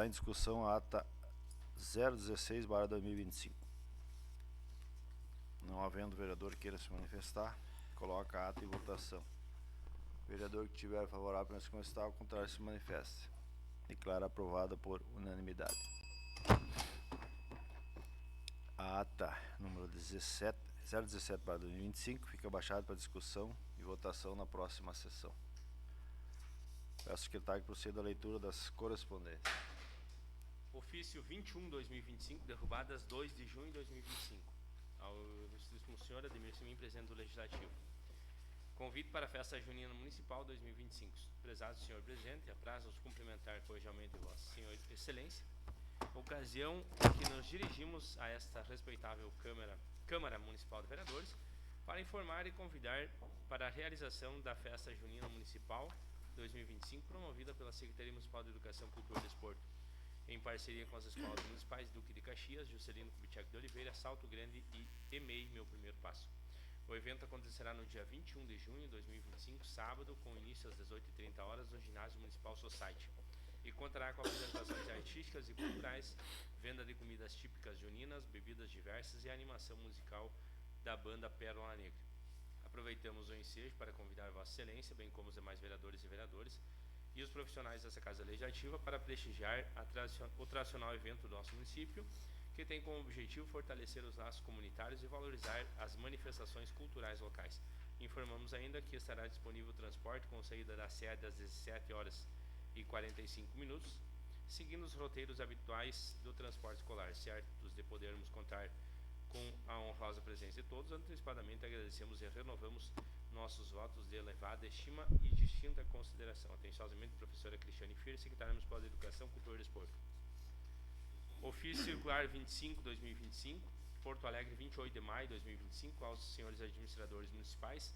Está em discussão a ata 016/2025. Não havendo vereador que queira se manifestar, coloca a ata em votação. Vereador que tiver favorável para se manifestar, ao contrário se manifeste. Declara aprovada por unanimidade. A ata número 017/2025 fica baixada para discussão e votação na próxima sessão. Peço ao secretário que proceda à leitura das correspondências. Ofício 21/2025, derrubadas 2 de junho de 2025. Ao ilustríssimo senhor Ademir Simin, presidente do Legislativo. Convite para a Festa Junina Municipal 2025. Prezado senhor presidente, apraz-nos cumprimentar cordialmente vossa senhor excelência. Ocasião em que nos dirigimos a esta respeitável Câmara Municipal de Vereadores para informar e convidar para a realização da Festa Junina Municipal 2025, promovida pela Secretaria Municipal de Educação, Cultura e Desporto, em parceria com as escolas municipais Duque de Caxias, Juscelino Kubitschek de Oliveira, Salto Grande e EMEI Meu Primeiro Passo. O evento acontecerá no dia 21 de junho de 2025, sábado, com início às 18h30 no Ginásio Municipal Society, e contará com apresentações artísticas e culturais, venda de comidas típicas juninas, bebidas diversas e animação musical da banda Pérola Negra. Aproveitamos o ensejo para convidar Vossa Excelência, bem como os demais vereadores e vereadores, e os profissionais dessa Casa Legislativa para prestigiar o tradicional evento do nosso município, que tem como objetivo fortalecer os laços comunitários e valorizar as manifestações culturais locais. Informamos ainda que estará disponível o transporte com saída da sede às 17h45, seguindo os roteiros habituais do transporte escolar, certos de podermos contar com a honrosa presença de todos. Antecipadamente agradecemos e renovamos nossos votos de elevada estima e distinta consideração. Atenciosamente, professora Cristiane Firre, secretária municipal de Educação, Cultura e Desporto. Ofício Circular 25/2025, Porto Alegre, 28 de maio de 2025, aos senhores administradores municipais,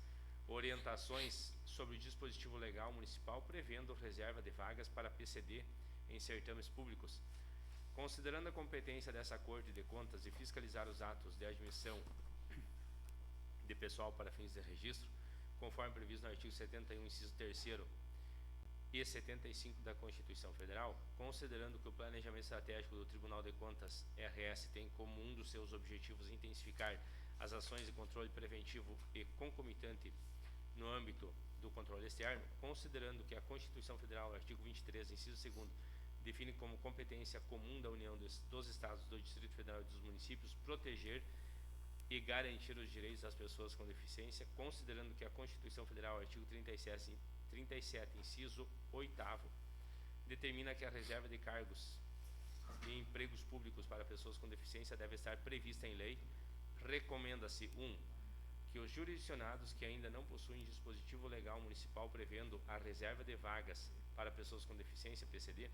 orientações sobre o dispositivo legal municipal prevendo reserva de vagas para PCD em certames públicos. Considerando a competência dessa Corte de Contas de fiscalizar os atos de admissão de pessoal para fins de registro, conforme previsto no artigo 71, inciso 3º e 75 da Constituição Federal, considerando que o Planejamento Estratégico do Tribunal de Contas, RS, tem como um dos seus objetivos intensificar as ações de controle preventivo e concomitante no âmbito do controle externo, considerando que a Constituição Federal, artigo 23, inciso 2º, define como competência comum da União dos Estados, do Distrito Federal e dos municípios proteger e garantir os direitos das pessoas com deficiência, considerando que a Constituição Federal, artigo 37, inciso 8º, determina que a reserva de cargos e empregos públicos para pessoas com deficiência deve estar prevista em lei. Recomenda-se 1. Que os jurisdicionados que ainda não possuem dispositivo legal municipal prevendo a reserva de vagas para pessoas com deficiência, PCD,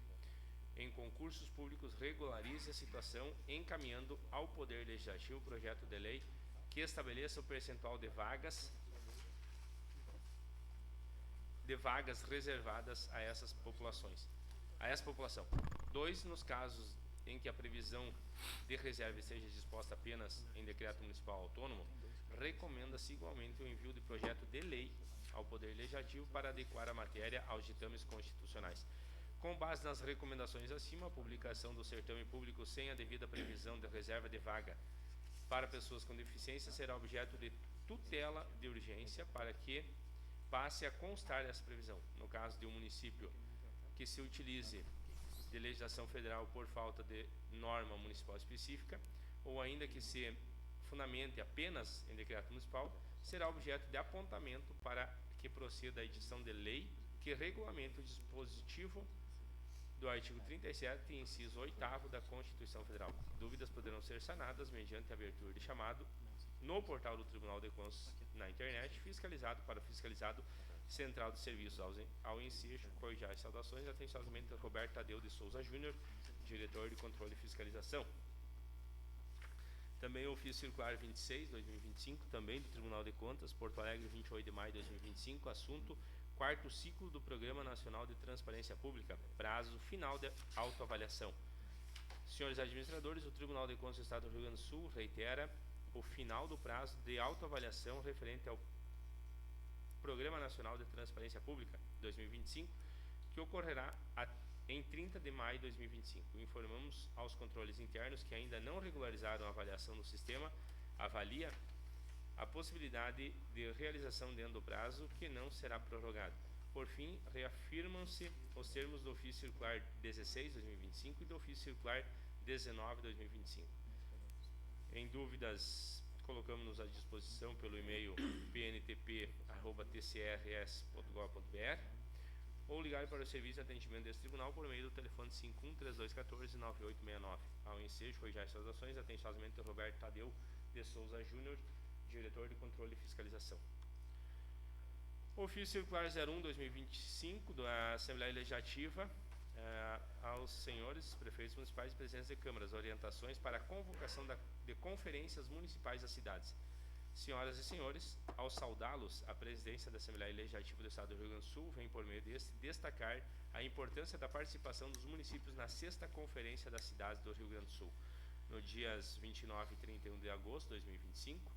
em concursos públicos, regularize a situação, encaminhando ao Poder Legislativo o projeto de lei que estabeleça o percentual de vagas reservadas a essa população. 2. Nos casos em que a previsão de reserva esteja disposta apenas em decreto municipal autônomo, recomenda-se igualmente o envio de projeto de lei ao Poder Legislativo para adequar a matéria aos ditames constitucionais. Com base nas recomendações acima, a publicação do certame público sem a devida previsão de reserva de vaga para pessoas com deficiência será objeto de tutela de urgência para que passe a constar essa previsão. No caso de um município que se utilize de legislação federal por falta de norma municipal específica, ou ainda que se fundamente apenas em decreto municipal, será objeto de apontamento para que proceda a edição de lei que regulamente o dispositivo do artigo 37, inciso 8º da Constituição Federal. Dúvidas poderão ser sanadas mediante a abertura de chamado no portal do Tribunal de Contas na internet, fiscalizado para fiscalizado Central de Serviços. Ao ensejo, cordiais saudações, atenciosamente Roberto Tadeu de Souza Júnior, diretor de Controle e Fiscalização. Também o ofício circular 26/2025, também do Tribunal de Contas, Porto Alegre, 28 de maio de 2025, assunto: quarto ciclo do Programa Nacional de Transparência Pública, prazo final de autoavaliação. Senhores administradores, o Tribunal de Contas do Estado do Rio Grande do Sul reitera o final do prazo de autoavaliação referente ao Programa Nacional de Transparência Pública 2025, que ocorrerá Em 30 de maio de 2025, informamos aos controles internos que ainda não regularizaram a avaliação do sistema, avalia a possibilidade de realização dentro do prazo, que não será prorrogado. Por fim, reafirmam-se os termos do ofício circular 16/2025 e do ofício circular 19/2025. Em dúvidas, colocamos-nos à disposição pelo e-mail pntp@tcrs.gov.br ou ligar para o serviço de atendimento desse tribunal por meio do telefone 51-3214-9869. Ao ensejo, foi já as saudações, atenciosamente Roberto Tadeu de Souza Júnior, diretor de Controle e Fiscalização. Ofício Circular 01/2025 da Assembleia Legislativa aos senhores prefeitos municipais e presidentes de câmaras, orientações para a convocação de conferências municipais das cidades. Senhoras e senhores, ao saudá-los, a presidência da Assembleia Legislativa do Estado do Rio Grande do Sul vem, por meio deste, destacar a importância da participação dos municípios na 6ª Conferência das Cidades do Rio Grande do Sul, no dias 29 e 31 de agosto de 2025,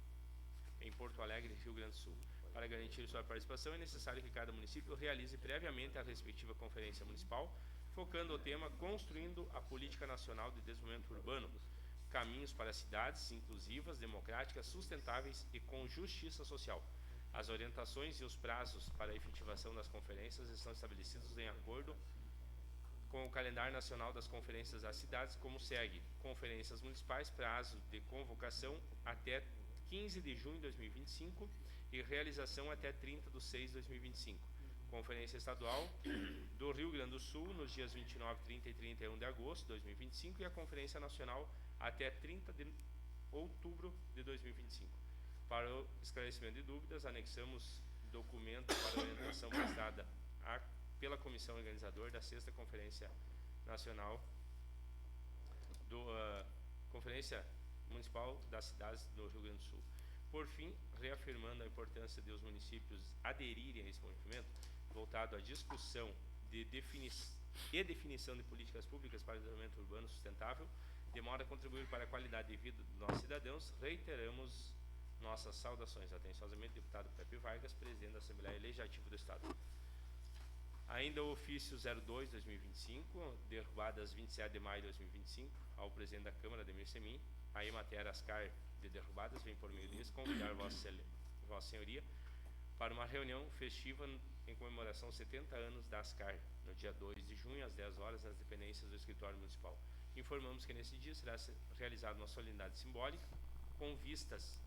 em Porto Alegre, Rio Grande do Sul. Para garantir sua participação, é necessário que cada município realize previamente a respectiva conferência municipal, focando o tema Construindo a Política Nacional de Desenvolvimento Urbano, caminhos para cidades inclusivas, democráticas, sustentáveis e com justiça social. As orientações e os prazos para a efetivação das conferências estão estabelecidos em acordo com o calendário nacional das conferências das cidades, como segue: conferências municipais, prazo de convocação até 15 de junho de 2025 e realização até 30/6/2025. Conferência Estadual do Rio Grande do Sul nos dias 29, 30 e 31 de agosto de 2025 e a Conferência Nacional até 30 de outubro de 2025. Para o esclarecimento de dúvidas, anexamos documento para orientação prestada pela Comissão Organizadora da 6ª Conferência Nacional Conferência Municipal das Cidades do Rio Grande do Sul. Por fim, reafirmando a importância de os municípios aderirem a esse movimento, voltado à discussão e definição de políticas públicas para o desenvolvimento urbano sustentável, de modo a contribuir para a qualidade de vida dos nossos cidadãos, reiteramos nossas saudações. Atenciosamente, deputado Pepe Vargas, presidente da Assembleia Legislativa do Estado. Ainda o ofício 02/2025, derrubadas 27 de maio de 2025, ao presidente da Câmara, Ademir Semin, a Emater Ascar de derrubadas, vem por meio disso convidar Vossa Senhoria para uma reunião festiva em comemoração aos 70 anos da Ascar, no dia 2 de junho, às 10 horas, nas dependências do Escritório Municipal. Informamos que nesse dia será realizada uma solenidade simbólica com vistas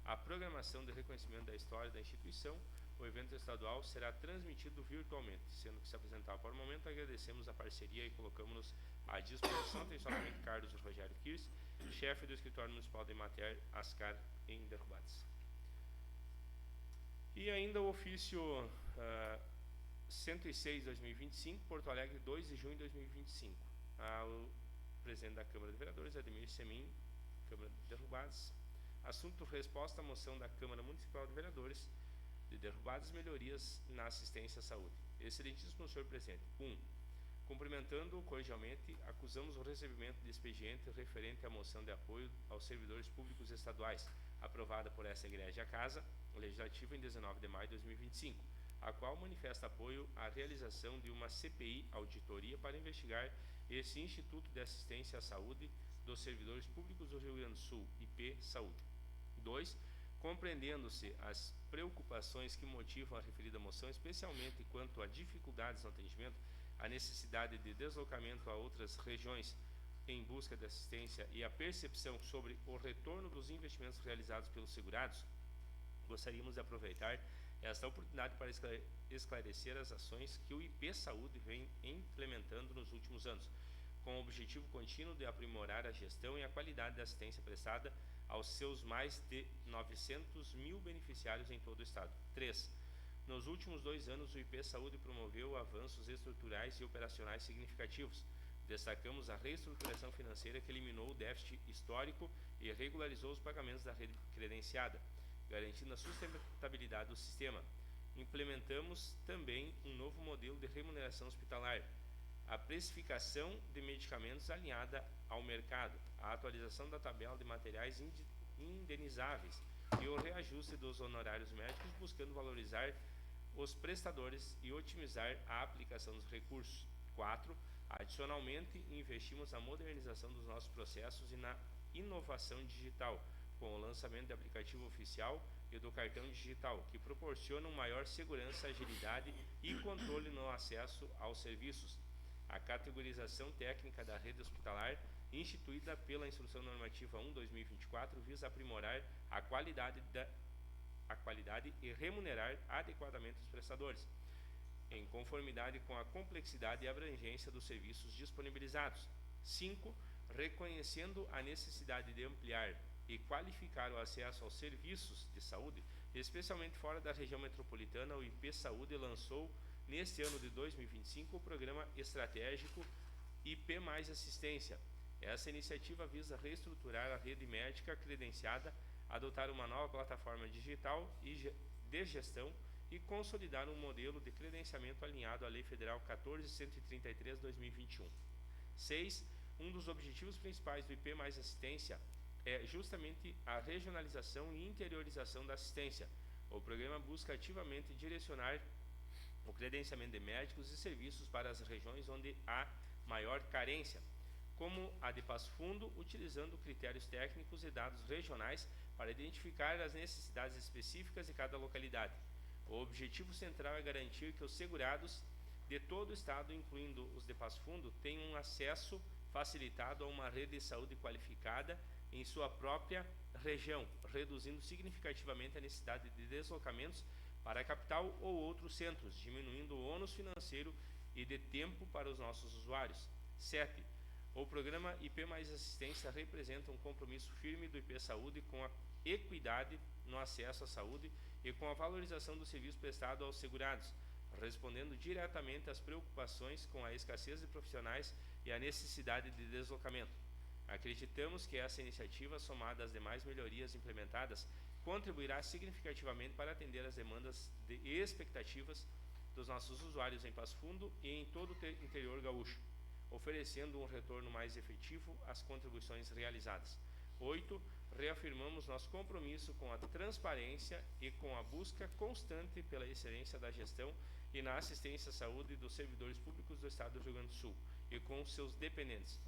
à programação de reconhecimento da história da instituição. O evento estadual será transmitido virtualmente, sendo que se apresentar para o momento, agradecemos a parceria e colocamos-nos à disposição, atenciosamente, Carlos Rogério Kirsch, chefe do Escritório Municipal de Emater Ascar em Derrubadas. E ainda o ofício 106/2025, Porto Alegre, 2 de junho de 2025, ao presidente da Câmara de Vereadores, Ademir Semin, Câmara de Derrubadas. Assunto: resposta à moção da Câmara Municipal de Vereadores de Derrubadas, melhorias na assistência à saúde. Excelentíssimo senhor presidente, 1. Cumprimentando cordialmente, acusamos o recebimento de expediente referente à moção de apoio aos servidores públicos estaduais, aprovada por essa Egrégia Casa Legislativa em 19 de maio de 2025, a qual manifesta apoio à realização de uma CPI auditoria para investigar esse Instituto de Assistência à Saúde dos Servidores Públicos do Rio Grande do Sul, IP Saúde. 2. Compreendendo-se as preocupações que motivam a referida moção, especialmente quanto a dificuldades no atendimento, a necessidade de deslocamento a outras regiões em busca de assistência e a percepção sobre o retorno dos investimentos realizados pelos segurados, gostaríamos de aproveitar esta oportunidade para esclarecer as ações que o IP Saúde vem implementando nos últimos anos, com o objetivo contínuo de aprimorar a gestão e a qualidade da assistência prestada aos seus mais de 900 mil beneficiários em todo o estado. 3. Nos últimos 2 anos, o IP Saúde promoveu avanços estruturais e operacionais significativos. Destacamos a reestruturação financeira que eliminou o déficit histórico e regularizou os pagamentos da rede credenciada, garantindo a sustentabilidade do sistema. Implementamos também um novo modelo de remuneração hospitalar, a precificação de medicamentos alinhada ao mercado, a atualização da tabela de materiais indenizáveis e o reajuste dos honorários médicos, buscando valorizar os prestadores e otimizar a aplicação dos recursos. 4. Adicionalmente, investimos na modernização dos nossos processos e na inovação digital, com o lançamento do aplicativo oficial e do cartão digital, que proporcionam maior segurança, agilidade e controle no acesso aos serviços. A categorização técnica da rede hospitalar, instituída pela Instrução Normativa 1/2024, visa aprimorar a qualidade e remunerar adequadamente os prestadores, em conformidade com a complexidade e abrangência dos serviços disponibilizados. 5. Reconhecendo a necessidade de ampliar e qualificar o acesso aos serviços de saúde, especialmente fora da região metropolitana, o IP Saúde lançou, neste ano de 2025, o Programa Estratégico IP Mais Assistência. Essa iniciativa visa reestruturar a rede médica credenciada, adotar uma nova plataforma digital e de gestão e consolidar um modelo de credenciamento alinhado à Lei Federal 14.133/2021. 6. Um dos objetivos principais do IP Mais Assistência é justamente a regionalização e interiorização da assistência. O programa busca ativamente direcionar o credenciamento de médicos e serviços para as regiões onde há maior carência, como a de Passo Fundo, utilizando critérios técnicos e dados regionais para identificar as necessidades específicas de cada localidade. O objetivo central é garantir que os segurados de todo o estado, incluindo os de Passo Fundo, tenham um acesso facilitado a uma rede de saúde qualificada em sua própria região, reduzindo significativamente a necessidade de deslocamentos para a capital ou outros centros, diminuindo o ônus financeiro e de tempo para os nossos usuários. 7. O programa IP Mais Assistência representa um compromisso firme do IP Saúde com a equidade no acesso à saúde e com a valorização do serviço prestado aos segurados, respondendo diretamente às preocupações com a escassez de profissionais e a necessidade de deslocamento. Acreditamos que essa iniciativa, somada às demais melhorias implementadas, contribuirá significativamente para atender às demandas e expectativas dos nossos usuários em Passo Fundo e em todo o interior gaúcho, oferecendo um retorno mais efetivo às contribuições realizadas. 8. Reafirmamos nosso compromisso com a transparência e com a busca constante pela excelência da gestão e na assistência à saúde dos servidores públicos do Estado do Rio Grande do Sul e com seus dependentes.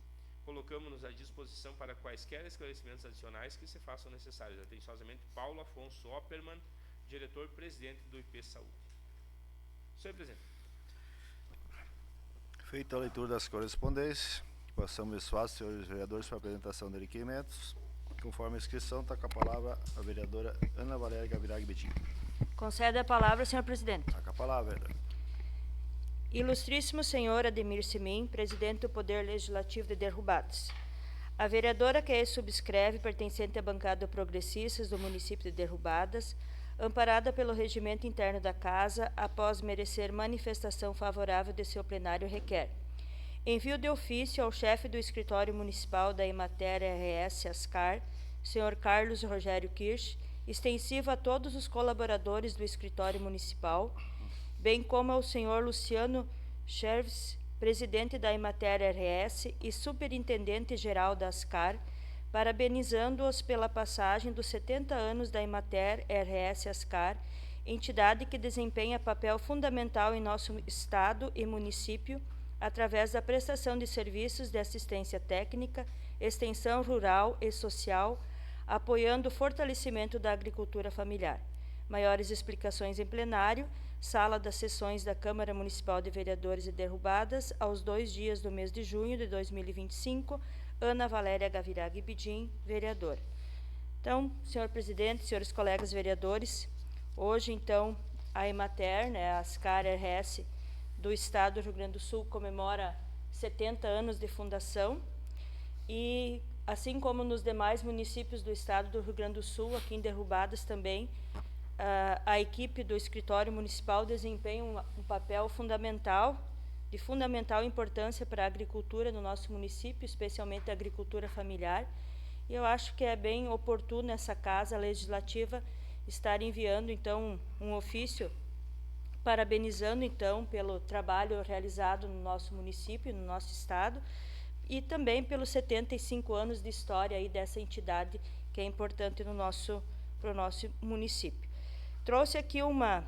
Colocamos-nos à disposição para quaisquer esclarecimentos adicionais que se façam necessários. Atenciosamente, Paulo Afonso Oppermann, diretor-presidente do IP Saúde. Senhor presidente. Feita a leitura das correspondências, passamos o espaço, senhores vereadores, para a apresentação de requerimentos. Conforme a inscrição, está com a palavra a vereadora Ana Valéria Gavirag Betim. Concede a palavra, senhor presidente. Está com a palavra, vereadora. Ilustríssimo senhor Ademir Semin, presidente do Poder Legislativo de Derrubadas. A vereadora que subscreve, pertencente à bancada progressistas do município de Derrubadas, amparada pelo regimento interno da Casa, após merecer manifestação favorável de seu plenário, requer envio de ofício ao chefe do escritório municipal da Emater RS Ascar, senhor Carlos Rogério Kirsch, extensivo a todos os colaboradores do escritório municipal, bem como ao senhor Luciano Cherves, presidente da Emater RS e superintendente-geral da Ascar, parabenizando-os pela passagem dos 70 anos da Emater RS Ascar, entidade que desempenha papel fundamental em nosso estado e município, através da prestação de serviços de assistência técnica, extensão rural e social, apoiando o fortalecimento da agricultura familiar. Maiores explicações em plenário, sala das sessões da Câmara Municipal de Vereadores de Derrubadas, aos 2 dias do mês de junho de 2025, Ana Valéria Gavirag Betim, vereadora. Então, senhor presidente, senhores colegas vereadores, hoje, então, a Emater, a Ascar RS, do Estado do Rio Grande do Sul, comemora 70 anos de fundação e, assim como nos demais municípios do Estado do Rio Grande do Sul, aqui em Derrubadas também, a equipe do escritório municipal desempenha um papel fundamental, de fundamental importância para a agricultura no nosso município, especialmente a agricultura familiar. E eu acho que é bem oportuno essa Casa Legislativa estar enviando, então, um ofício parabenizando, então, pelo trabalho realizado no nosso município, no nosso estado, e também pelos 75 anos de história aí dessa entidade que é importante para o nosso município. Trouxe aqui uma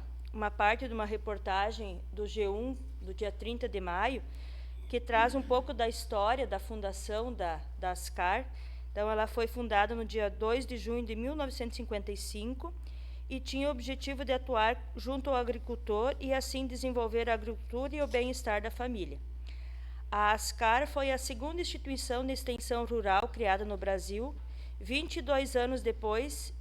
parte de uma reportagem do G1, do dia 30 de maio, que traz um pouco da história da fundação da ASCAR. Então, ela foi fundada no dia 2 de junho de 1955 e tinha o objetivo de atuar junto ao agricultor e, assim, desenvolver a agricultura e o bem-estar da família. A ASCAR foi a segunda instituição de extensão rural criada no Brasil. 22 anos depois,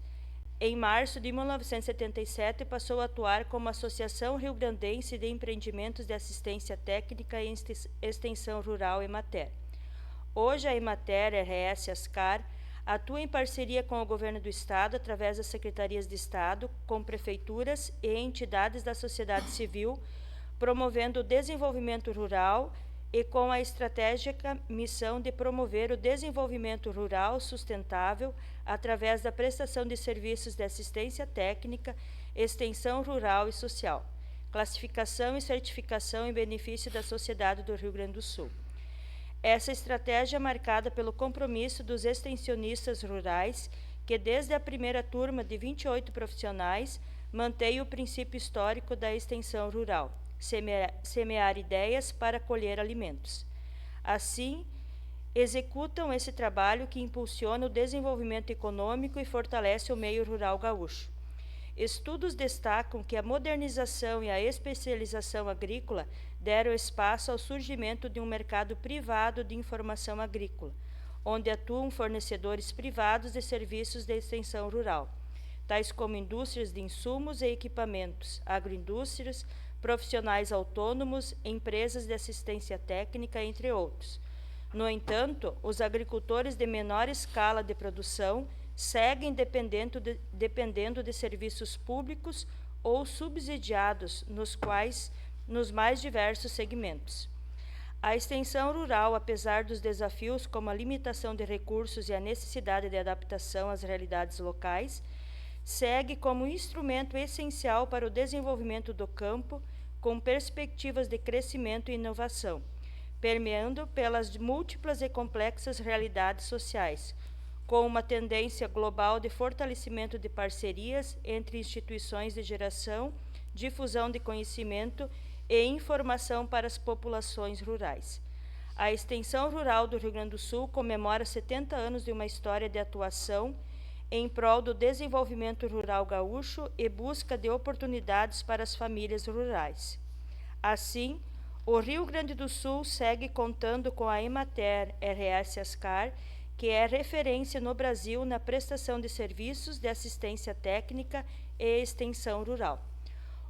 em março de 1977, passou a atuar como Associação Rio-Grandense de Empreendimentos de Assistência Técnica e Extensão Rural EMATER. Hoje, a EMATER RS ASCAR atua em parceria com o Governo do Estado, através das Secretarias de Estado, com prefeituras e entidades da sociedade civil, promovendo o desenvolvimento rural e com a estratégica missão de promover o desenvolvimento rural sustentável através da prestação de serviços de assistência técnica, extensão rural e social, classificação e certificação em benefício da sociedade do Rio Grande do Sul. Essa estratégia é marcada pelo compromisso dos extensionistas rurais, que desde a primeira turma de 28 profissionais mantém o princípio histórico da extensão rural, semear ideias para colher alimentos. Assim, executam esse trabalho que impulsiona o desenvolvimento econômico e fortalece o meio rural gaúcho. Estudos destacam que a modernização e a especialização agrícola deram espaço ao surgimento de um mercado privado de informação agrícola, onde atuam fornecedores privados de serviços de extensão rural, tais como indústrias de insumos e equipamentos, agroindústrias, profissionais autônomos, empresas de assistência técnica, entre outros. No entanto, os agricultores de menor escala de produção seguem dependendo de serviços públicos ou subsidiados, nos mais diversos segmentos. A extensão rural, apesar dos desafios como a limitação de recursos e a necessidade de adaptação às realidades locais, segue como instrumento essencial para o desenvolvimento do campo, com perspectivas de crescimento e inovação, permeando pelas múltiplas e complexas realidades sociais, com uma tendência global de fortalecimento de parcerias entre instituições de geração, difusão de conhecimento e informação para as populações rurais. A Extensão Rural do Rio Grande do Sul comemora 70 anos de uma história de atuação em prol do desenvolvimento rural gaúcho e busca de oportunidades para as famílias rurais. Assim, o Rio Grande do Sul segue contando com a EMATER RS ASCAR, que é referência no Brasil na prestação de serviços de assistência técnica e extensão rural.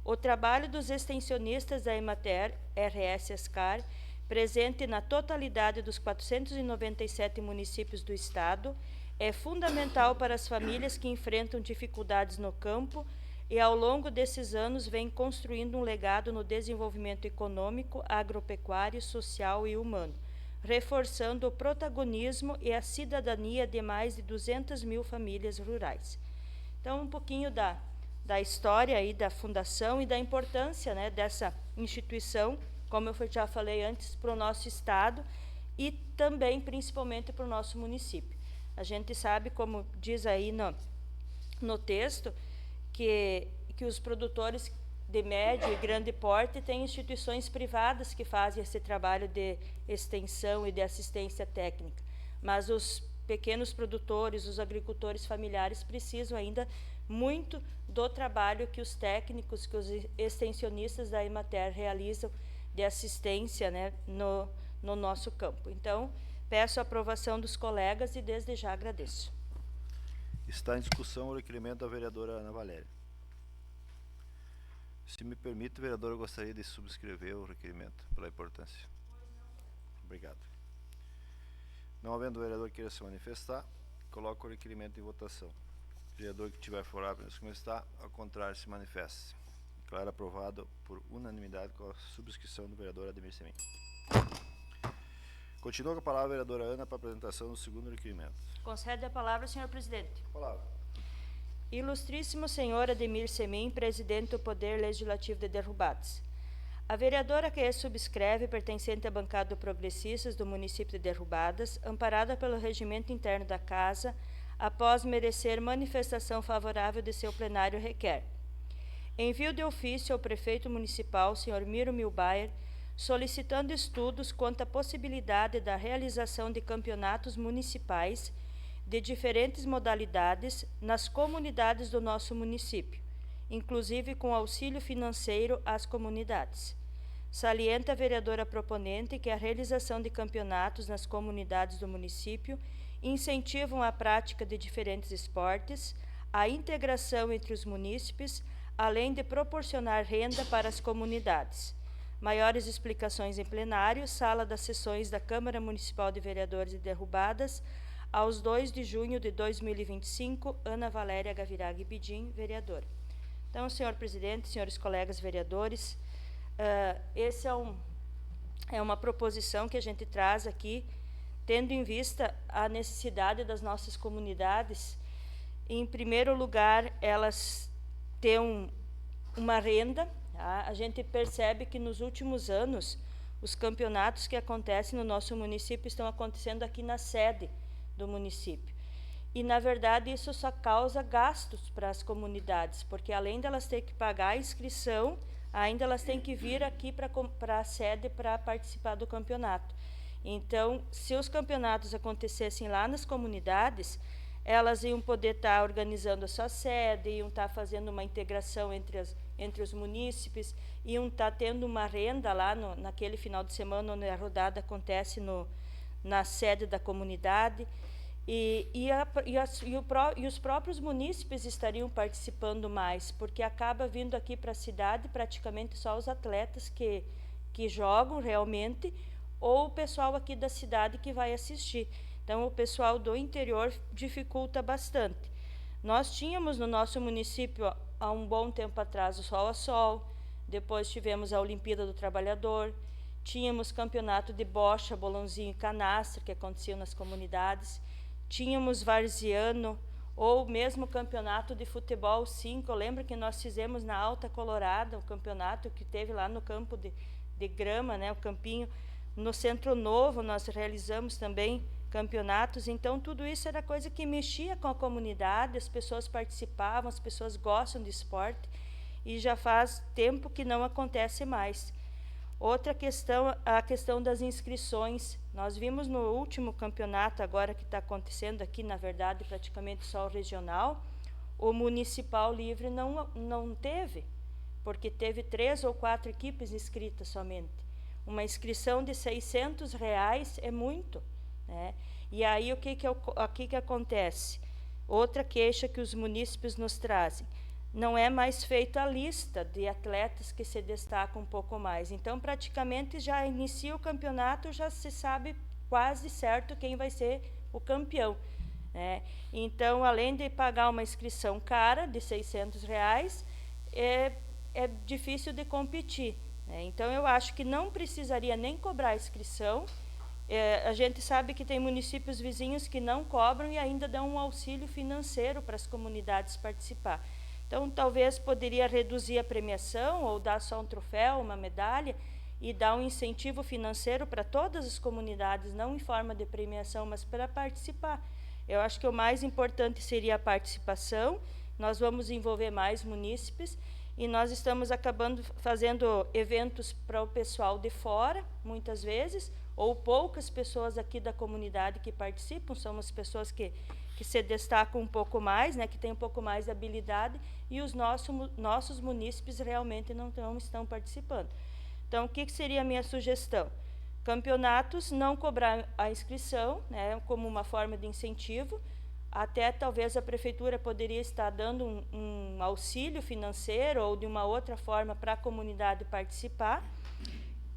O trabalho dos extensionistas da EMATER RS ASCAR, presente na totalidade dos 497 municípios do Estado, é fundamental para as famílias que enfrentam dificuldades no campo e, ao longo desses anos, vem construindo um legado no desenvolvimento econômico, agropecuário, social e humano, reforçando o protagonismo e a cidadania de mais de 200 mil famílias rurais. Então, um pouquinho da história aí da fundação e da importância, né, dessa instituição, como eu já falei antes, para o nosso Estado e também, principalmente, para o nosso município. A gente sabe, como diz aí no texto, que os produtores de médio e grande porte têm instituições privadas que fazem esse trabalho de extensão e de assistência técnica. Mas os pequenos produtores, os agricultores familiares precisam ainda muito do trabalho que os técnicos, que os extensionistas da EMATER realizam de assistência, né, no nosso campo. Então, peço a aprovação dos colegas e desde já agradeço. Está em discussão o requerimento da vereadora Ana Valéria. Se me permite, vereadora, eu gostaria de subscrever o requerimento, pela importância. Obrigado. Não havendo vereador que queira se manifestar, coloco o requerimento em votação. O vereador que tiver favorável nesse como está, ao contrário, se manifeste. Declaro aprovado por unanimidade com a subscrição do vereador Ademir Semin. Continua com a palavra a vereadora Ana para a apresentação do segundo requerimento. Concede a palavra, senhor presidente. Palavra. Ilustríssimo senhor Ademir Semin, presidente do Poder Legislativo de Derrubados. A vereadora que subscreve, pertencente à bancada do Progressistas do município de Derrubadas, amparada pelo regimento interno da Casa, após merecer manifestação favorável de seu plenário, requer: envio de ofício ao prefeito municipal, senhor Miro Milbayer, solicitando estudos quanto à possibilidade da realização de campeonatos municipais de diferentes modalidades nas comunidades do nosso município, inclusive com auxílio financeiro às comunidades. Salienta a vereadora proponente que a realização de campeonatos nas comunidades do município incentivam a prática de diferentes esportes, a integração entre os munícipes, além de proporcionar renda para as comunidades. Maiores explicações em plenário, sala das sessões da Câmara Municipal de Vereadores de Derrubadas, aos 2 de junho de 2025, Ana Valéria Gaviraghi Bidim, vereadora. Então, senhor presidente, senhores colegas vereadores, esse é uma proposição que a gente traz aqui, tendo em vista a necessidade das nossas comunidades. Em primeiro lugar, elas têm uma renda. Tá? A gente percebe que nos últimos anos, os campeonatos que acontecem no nosso município estão acontecendo aqui na sede do município. E, na verdade, isso só causa gastos para as comunidades, porque além delas terem que pagar a inscrição, ainda elas têm que vir aqui para a sede para participar do campeonato. Então, se os campeonatos acontecessem lá nas comunidades, elas iam poder estar organizando a sua sede, iam estar fazendo uma integração entre os munícipes, iam estar tendo uma renda lá naquele final de semana onde a rodada acontece na sede da comunidade. E os próprios munícipes estariam participando mais, porque acaba vindo aqui para a cidade praticamente só os atletas que jogam realmente, ou o pessoal aqui da cidade que vai assistir. Então, o pessoal do interior dificulta bastante. Nós tínhamos no nosso município, há um bom tempo atrás, o Sol a Sol, depois tivemos a Olimpíada do Trabalhador, tínhamos campeonato de bocha, bolãozinho e canastra, que aconteciam nas comunidades, tínhamos varziano, ou mesmo campeonato de futebol 5. Eu lembro que nós fizemos na Alta Colorada, o campeonato que teve lá no campo de grama, né, o campinho. No Centro Novo, nós realizamos também campeonatos. Então, tudo isso era coisa que mexia com a comunidade, as pessoas participavam, as pessoas gostam de esporte, e já faz tempo que não acontece mais. Outra questão, a questão das inscrições. Nós vimos no último campeonato, agora que está acontecendo aqui, na verdade, praticamente só o regional, o municipal livre não teve, porque teve 3 ou 4 equipes inscritas somente. Uma inscrição de R$600 é muito, né? E aí, o que acontece? Outra queixa que os munícipes nos trazem. Não é mais feita a lista de atletas que se destacam um pouco mais. Então, praticamente, já inicia o campeonato, já se sabe quase certo quem vai ser o campeão, né? Então, além de pagar uma inscrição cara de R$600, é difícil de competir, né? Então, eu acho que não precisaria nem cobrar inscrição. A gente sabe que tem municípios vizinhos que não cobram e ainda dão um auxílio financeiro para as comunidades participar. Então, talvez poderia reduzir a premiação ou dar só um troféu, uma medalha, e dar um incentivo financeiro para todas as comunidades, não em forma de premiação, mas para participar. Eu acho que o mais importante seria a participação. Nós vamos envolver mais munícipes e nós estamos acabando fazendo eventos para o pessoal de fora, muitas vezes, ou poucas pessoas aqui da comunidade que participam, são as pessoas que se destacam um pouco mais, né, que têm um pouco mais de habilidade, e os nossos munícipes realmente não estão participando. Então, o que seria a minha sugestão? Campeonatos, não cobrar a inscrição, né, como uma forma de incentivo. Até talvez a prefeitura poderia estar dando um auxílio financeiro ou de uma outra forma para a comunidade participar.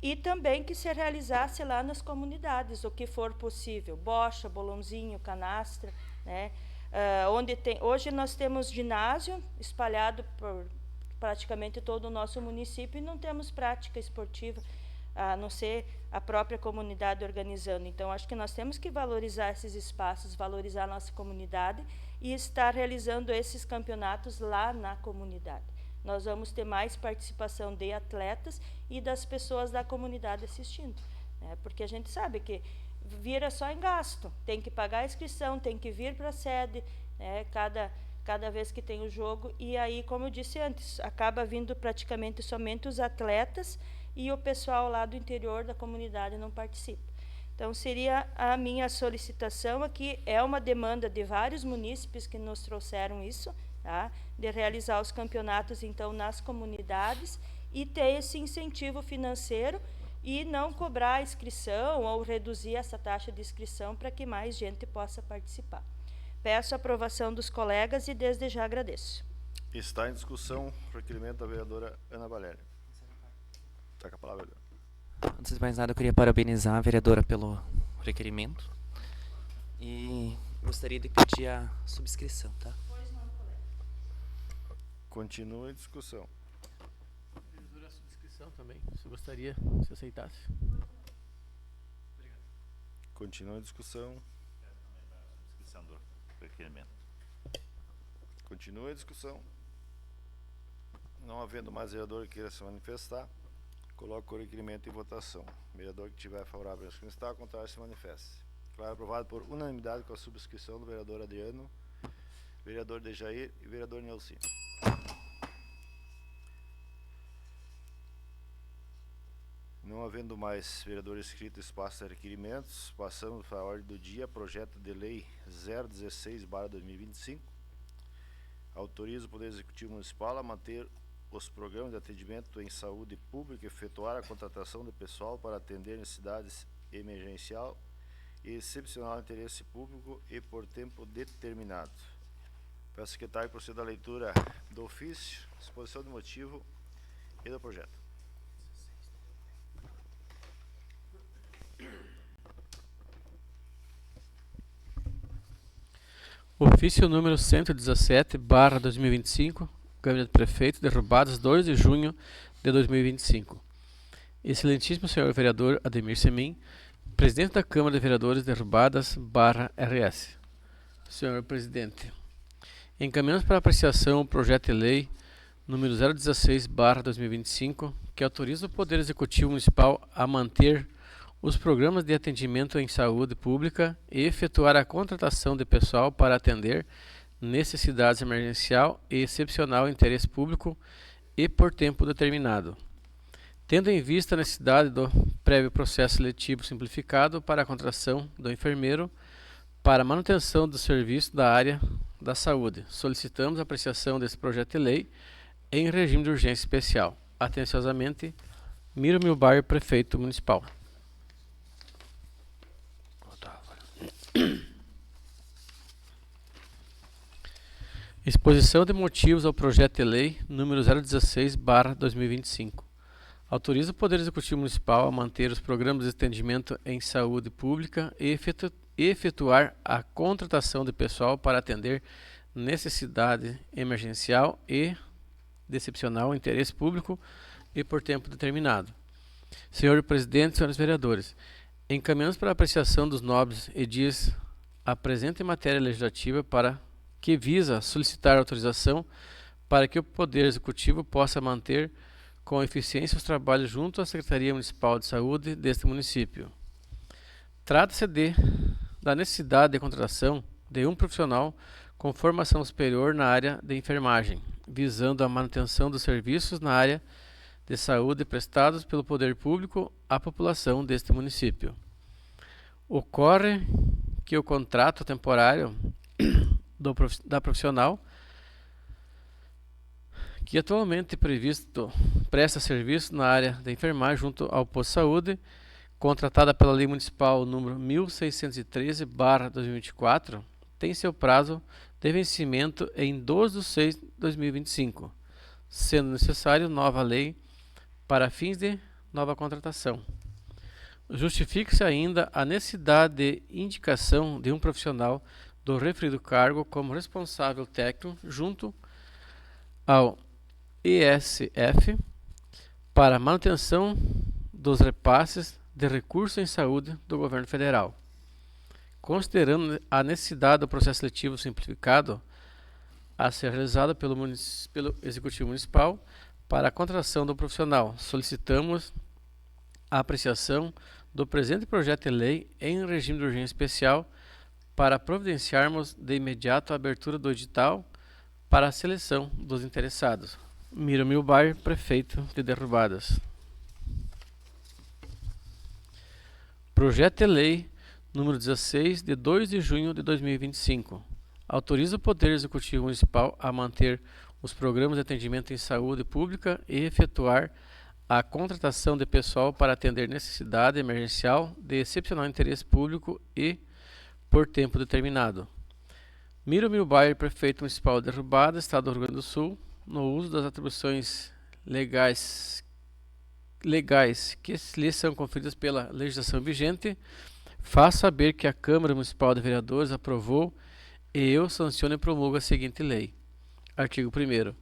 E também que se realizasse lá nas comunidades, o que for possível. Bocha, bolãozinho, canastra, né? Hoje nós temos ginásio espalhado por praticamente todo o nosso município e não temos prática esportiva, a não ser a própria comunidade organizando. Então, acho que nós temos que valorizar esses espaços, valorizar a nossa comunidade e estar realizando esses campeonatos lá na comunidade. Nós vamos ter mais participação de atletas e das pessoas da comunidade assistindo, né? Porque a gente sabe que vira só em gasto, tem que pagar a inscrição, tem que vir para a sede, né, cada vez que tem o jogo, e aí, como eu disse antes, acaba vindo praticamente somente os atletas e o pessoal lá do interior da comunidade não participa. Então, seria a minha solicitação aqui, é uma demanda de vários munícipes que nos trouxeram isso, tá? De realizar os campeonatos, então, nas comunidades e ter esse incentivo financeiro e não cobrar a inscrição ou reduzir essa taxa de inscrição para que mais gente possa participar. Peço a aprovação dos colegas e desde já agradeço. Está em discussão o requerimento da vereadora Ana Valéria. Está com a palavra, vereadora. Antes de mais nada, eu queria parabenizar a vereadora pelo requerimento e gostaria de pedir a subscrição, tá? Continua em discussão. Vereadora, a subscrição também, se gostaria, se aceitasse. Continua em discussão. Subscrição do requerimento. Continua em discussão. Não havendo mais vereador que queira se manifestar, coloco o requerimento em votação. Vereador que estiver favorável a está, contrário se manifeste. Claro, aprovado por unanimidade com a subscrição do vereador Adriano, vereador Dejair e vereador Nelson. Não havendo mais vereador inscrito, espaço a requerimentos, passamos para a ordem do dia, projeto de lei 016/2025. Autoriza o Poder Executivo Municipal a manter os programas de atendimento em saúde pública e efetuar a contratação de pessoal para atender necessidades emergencial e excepcional interesse público e por tempo determinado. Peço ao secretário que proceda à leitura do ofício, exposição de motivo e do projeto. Ofício número 117/2025, Gabinete do Prefeito, derrubadas 2 de junho de 2025. Excelentíssimo senhor vereador Ademir Semin, presidente da Câmara de Vereadores, derrubadas/RS. Senhor presidente, encaminhamos para apreciação o projeto de lei número 016/2025, que autoriza o Poder Executivo Municipal a manter os programas de atendimento em saúde pública e efetuar a contratação de pessoal para atender necessidades emergencial e excepcional interesse público e por tempo determinado, tendo em vista a necessidade do prévio processo seletivo simplificado para a contratação do enfermeiro para a manutenção do serviço da área da saúde. Solicitamos a apreciação desse projeto de lei em regime de urgência especial. Atenciosamente, Miro Milbar, Prefeito Municipal. Exposição de motivos ao projeto de lei número 016/2025. Autoriza o Poder Executivo Municipal a manter os programas de atendimento em saúde pública e efetuar a contratação de pessoal para atender necessidade emergencial e de excepcional interesse público e por tempo determinado. Senhor Presidente, senhores vereadores, encaminhamos para a apreciação dos nobres edis a presente matéria legislativa para que visa solicitar autorização para que o Poder Executivo possa manter com eficiência os trabalhos junto à Secretaria Municipal de Saúde deste município. Trata-se da necessidade de contratação de um profissional com formação superior na área de enfermagem, visando a manutenção dos serviços na área de saúde prestados pelo poder público à população deste município. Ocorre que o contrato temporário da profissional, que atualmente presta serviço na área da enfermagem junto ao posto de saúde, contratada pela Lei Municipal número 1613/2024, tem seu prazo de vencimento em 12/6/2025, sendo necessário nova lei para fins de nova contratação. Justifica-se ainda a necessidade de indicação de um profissional do referido cargo como responsável técnico junto ao ESF para manutenção dos repasses de recursos em saúde do governo federal. Considerando a necessidade do processo seletivo simplificado a ser realizado pelo Executivo Municipal para a contratação do profissional, solicitamos a apreciação do presente projeto de lei em regime de urgência especial para providenciarmos de imediato a abertura do edital para a seleção dos interessados. Miro Milbar, Prefeito de Derrubadas. Projeto de Lei número 16, de 2 de junho de 2025. Autoriza o Poder Executivo Municipal a manter os programas de atendimento em saúde pública e efetuar a contratação de pessoal para atender necessidade emergencial de excepcional interesse público e por tempo determinado. Miro Milbair, Prefeito Municipal de Derrubada, Estado do Rio Grande do Sul, no uso das atribuições legais que lhes são conferidas pela legislação vigente, faço saber que a Câmara Municipal de Vereadores aprovou e eu sanciono e promulgo a seguinte lei. Artigo 1º.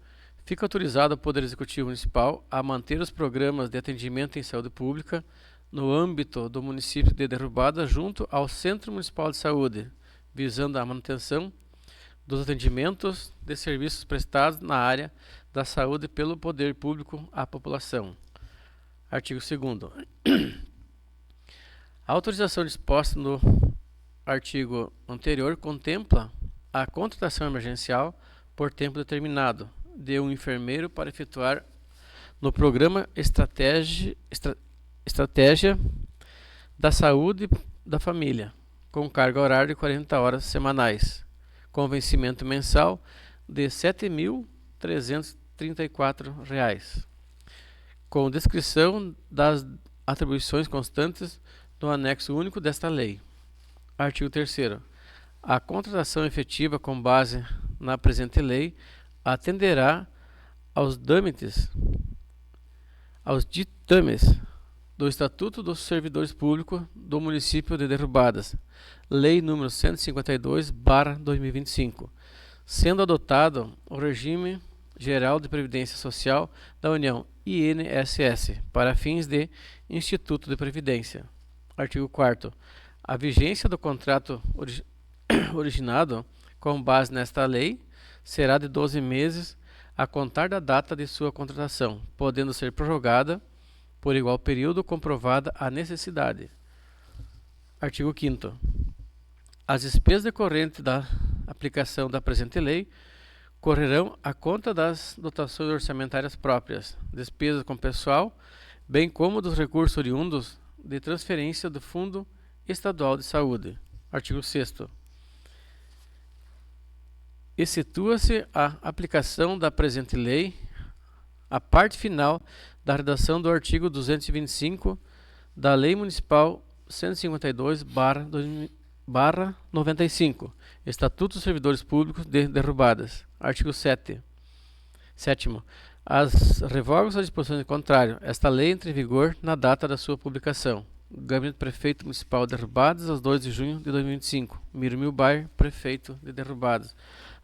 Fica autorizado o Poder Executivo Municipal a manter os programas de atendimento em saúde pública no âmbito do município de Derrubada junto ao Centro Municipal de Saúde, visando a manutenção dos atendimentos de serviços prestados na área da saúde pelo poder público à população. Artigo 2º. A autorização disposta no artigo anterior contempla a contratação emergencial por tempo determinado de um enfermeiro para efetuar no programa Estratégia da Saúde da Família, com carga horária de 40 horas semanais, com vencimento mensal de R$ 7.334, com descrição das atribuições constantes no anexo único desta lei. Artigo 3º. A contratação efetiva com base na presente lei atenderá aos ditames do Estatuto dos Servidores Públicos do município de Derrubadas, Lei número 152/2025, sendo adotado o regime geral de previdência social da União, INSS, para fins de Instituto de Previdência. Artigo 4º. A vigência do contrato originado com base nesta lei será de 12 meses a contar da data de sua contratação, podendo ser prorrogada por igual período comprovada a necessidade. Artigo 5º. As despesas decorrentes da aplicação da presente lei correrão à conta das dotações orçamentárias próprias, despesas com pessoal, bem como dos recursos oriundos de transferência do Fundo Estadual de Saúde. Artigo 6º. Excetua-se a aplicação da presente lei a parte final da redação do artigo 225 da Lei Municipal 152/95, Estatuto dos Servidores Públicos de Derrubadas. Artigo 7º. As revogas ou disposições contrárias, esta lei entra em vigor na data da sua publicação. Gabinete Prefeito Municipal de Derrubadas, aos 2 de junho de 2025. Miro Milbair, Prefeito de Derrubadas.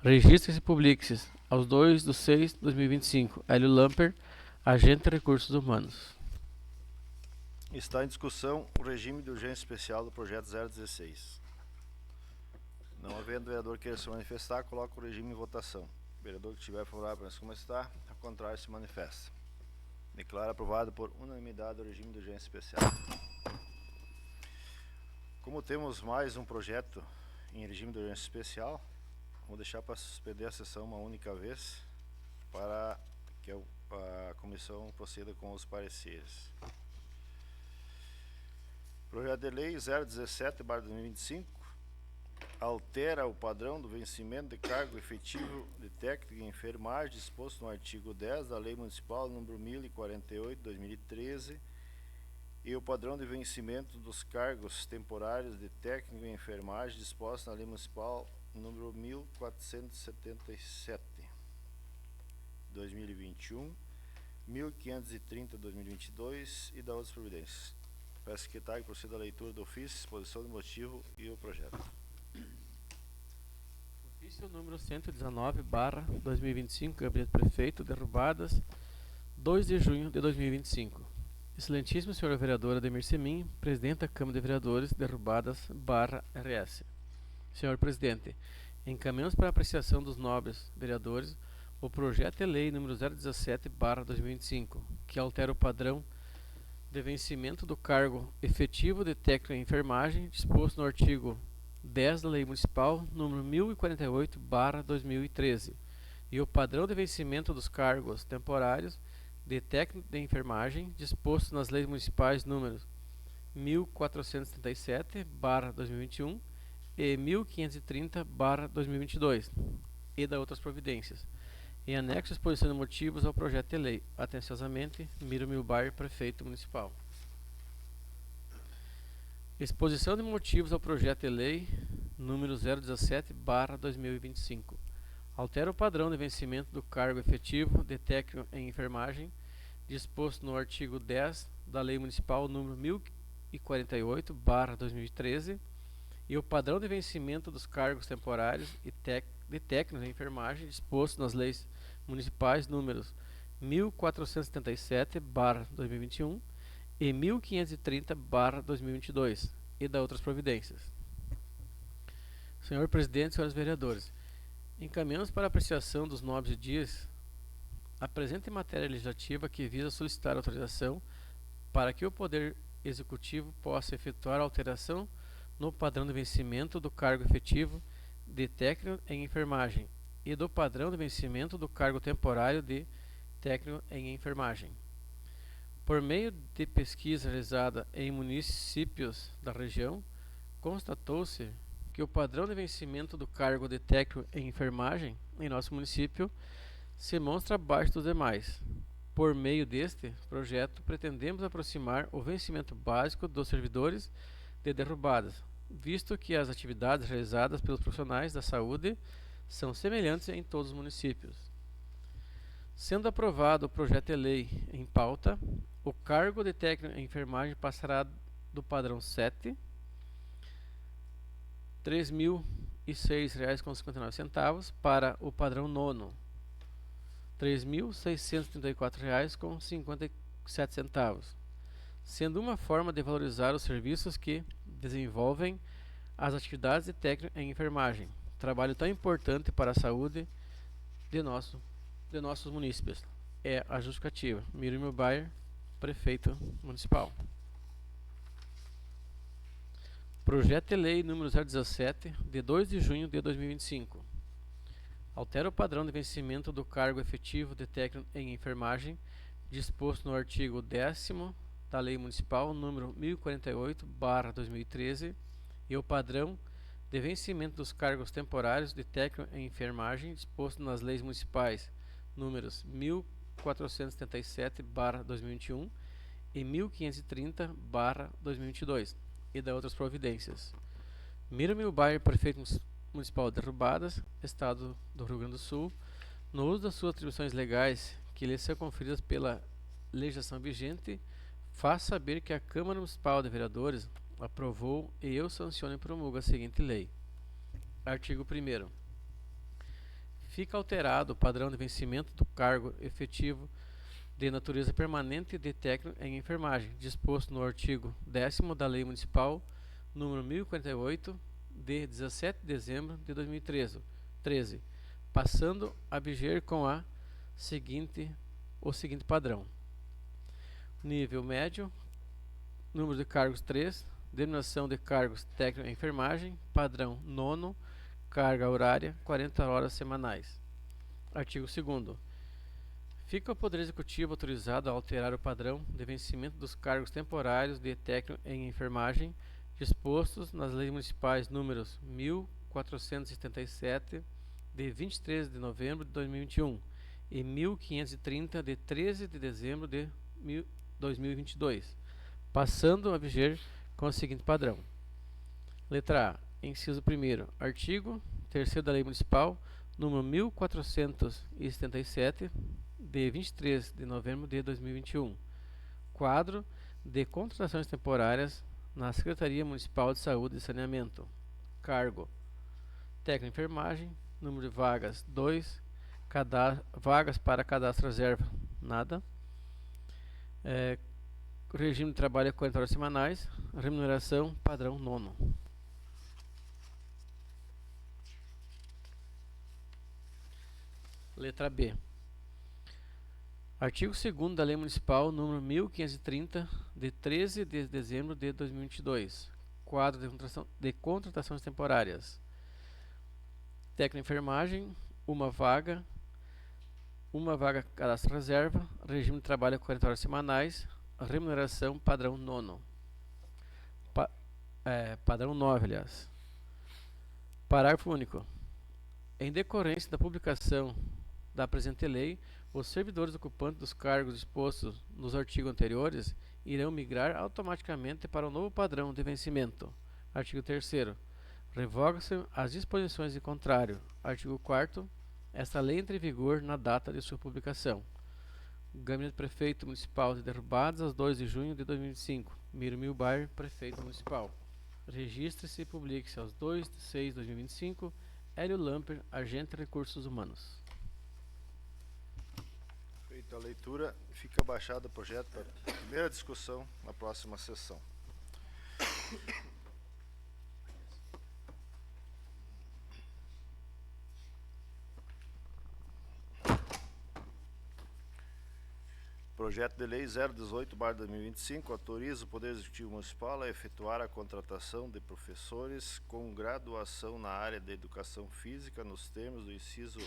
Registre-se e publique-se aos 2 de 6 de 2025. Hélio Lamper, Agente de Recursos Humanos. Está em discussão o regime de urgência especial do projeto 016. Não havendo vereador queira se manifestar, coloco o regime em votação. O vereador que estiver favorável, como está, ao contrário, se manifesta. Declaro aprovado por unanimidade o regime de urgência especial. Como temos mais um projeto em regime de urgência especial, vou deixar para suspender a sessão uma única vez para que a comissão proceda com os pareceres. Projeto de Lei 017/2025 altera o padrão do vencimento de cargo efetivo de técnico em enfermagem disposto no artigo 10 da Lei Municipal número 1048/2013 e o padrão de vencimento dos cargos temporários de técnico em enfermagem disposto na Lei Municipal número 1477/2021, 1530/2022 e da outras providências. Peço que secretário proceda a leitura do ofício, exposição de motivo e o projeto. Ofício número 119/2025, Gabinete Prefeito, Derrubadas, 2 de junho de 2025. Excelentíssimo senhor vereador Ademir Semin, presidente da Câmara de Vereadores, Derrubadas/RS. Senhor presidente, encaminhamos para a apreciação dos nobres vereadores o projeto de lei número 017/2025, que altera o padrão de vencimento do cargo efetivo de técnico em enfermagem disposto no artigo 10 da Lei Municipal número 1048/2013 e o padrão de vencimento dos cargos temporários de técnico de enfermagem disposto nas leis municipais números 1437/2021 e 1530/2022 e da outras providências. Em anexo, exposição de motivos ao projeto de lei. Atenciosamente, Miro Milbar, Prefeito Municipal. Exposição de motivos ao projeto de lei número 017/2025. Altera o padrão de vencimento do cargo efetivo de técnico em enfermagem, disposto no artigo 10 da Lei Municipal número 1048/2013, e o padrão de vencimento dos cargos temporários e de técnicos em enfermagem, disposto nas leis municipais números 1477/2021 e 1530/2022 e da outras providências. Senhor Presidente, senhores vereadores, encaminhamos para apreciação dos nobres dias a presente matéria legislativa que visa solicitar autorização para que o Poder Executivo possa efetuar alteração no padrão de vencimento do cargo efetivo de técnico em enfermagem e do padrão de vencimento do cargo temporário de técnico em enfermagem. Por meio de pesquisa realizada em municípios da região, constatou-se que o padrão de vencimento do cargo de técnico em enfermagem em nosso município se mostra abaixo dos demais. Por meio deste projeto, pretendemos aproximar o vencimento básico dos servidores de derrubadas, visto que as atividades realizadas pelos profissionais da saúde são semelhantes em todos os municípios. Sendo aprovado o projeto de lei em pauta, o cargo de técnico em enfermagem passará do padrão 7, R$ 3.006,59, para o padrão 9, R$ 3.634,57, sendo uma forma de valorizar os serviços que desenvolvem as atividades de técnico em enfermagem, trabalho tão importante para a saúde de nossos munícipes. É a justificativa. Miro Milbar, Prefeito Municipal. Projeto de Lei número 017, de 2 de junho de 2025. Altera o padrão de vencimento do cargo efetivo de técnico em enfermagem, disposto no artigo 10º da Lei Municipal número 1048/2013, e o padrão de vencimento dos cargos temporários de técnico em enfermagem, disposto nas leis municipais números 1477/2021 e 1530/2022 e da outras providências. Miro Milbar, Prefeito Municipal de Derrubadas, Estado do Rio Grande do Sul, no uso das suas atribuições legais que lhe são conferidas pela legislação vigente, faz saber que a Câmara Municipal de Vereadores aprovou e eu sanciono e promulgo a seguinte lei. Artigo 1º. Fica alterado o padrão de vencimento do cargo efetivo de natureza permanente de técnico em enfermagem, disposto no artigo 10º da Lei Municipal número 1048, de 17 de dezembro de 2013, passando a viger com o seguinte padrão. Nível médio, número de cargos 3, denominação de cargos técnico em enfermagem, padrão 9º, carga horária 40 horas semanais. Artigo 2º. Fica o Poder Executivo autorizado a alterar o padrão de vencimento dos cargos temporários de técnico em enfermagem, dispostos nas leis municipais números 1477, de 23 de novembro de 2021, e 1530, de 13 de dezembro de 2022, passando a viger com o seguinte padrão. Letra A. Inciso 1º. Artigo 3º da Lei Municipal número 1477, de 23 de novembro de 2021. Quadro de contratações temporárias na Secretaria Municipal de Saúde e Saneamento. Cargo: técnico em enfermagem. Número de vagas: 2. Vagas para cadastro reserva: nada. Regime de trabalho: 40 horas semanais. Remuneração: padrão 9º. Letra B. Artigo 2º da Lei Municipal número 1530, de 13 de dezembro de 2022. Quadro de contratações temporárias. Técnico em enfermagem, uma vaga cadastro reserva, regime de trabalho 40 horas semanais, remuneração padrão 9º. padrão 9, aliás. Parágrafo único. Em decorrência da publicação da presente lei, os servidores ocupantes dos cargos expostos nos artigos anteriores irão migrar automaticamente para o novo padrão de vencimento. Artigo 3º. Revoga-se as disposições em contrário. Artigo 4º. Esta lei entra em vigor na data de sua publicação. Gabinete Prefeito Municipal de Derrubadas, aos 2 de junho de 2025. Miro Milbar, Prefeito Municipal. Registre-se e publique-se aos 2 de 6 de 2025. Hélio Lamper, Agente de Recursos Humanos. Feita a leitura, fica baixado o projeto para primeira discussão na próxima sessão. Projeto de Lei 018/2025 autoriza o Poder Executivo Municipal a efetuar a contratação de professores com graduação na área de Educação Física nos termos do inciso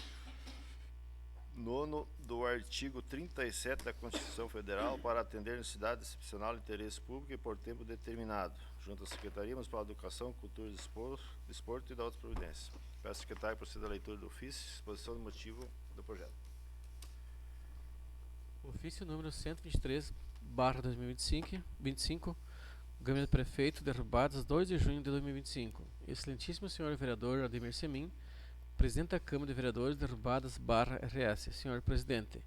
9º do artigo 37 da Constituição Federal para atender necessidade excepcional de interesse público e por tempo determinado, junto à Secretaria Municipal de Educação, Cultura e Desporto e da outras providências. Peço ao secretário que proceda à leitura do ofício, exposição do motivo do projeto. Ofício número 123/2025, Gabinete Prefeito, Derrubadas, 2 de junho de 2025. Excelentíssimo senhor vereador Ademir Semin, Presidente da Câmara de Vereadores, Derrubadas/RS. Senhor Presidente,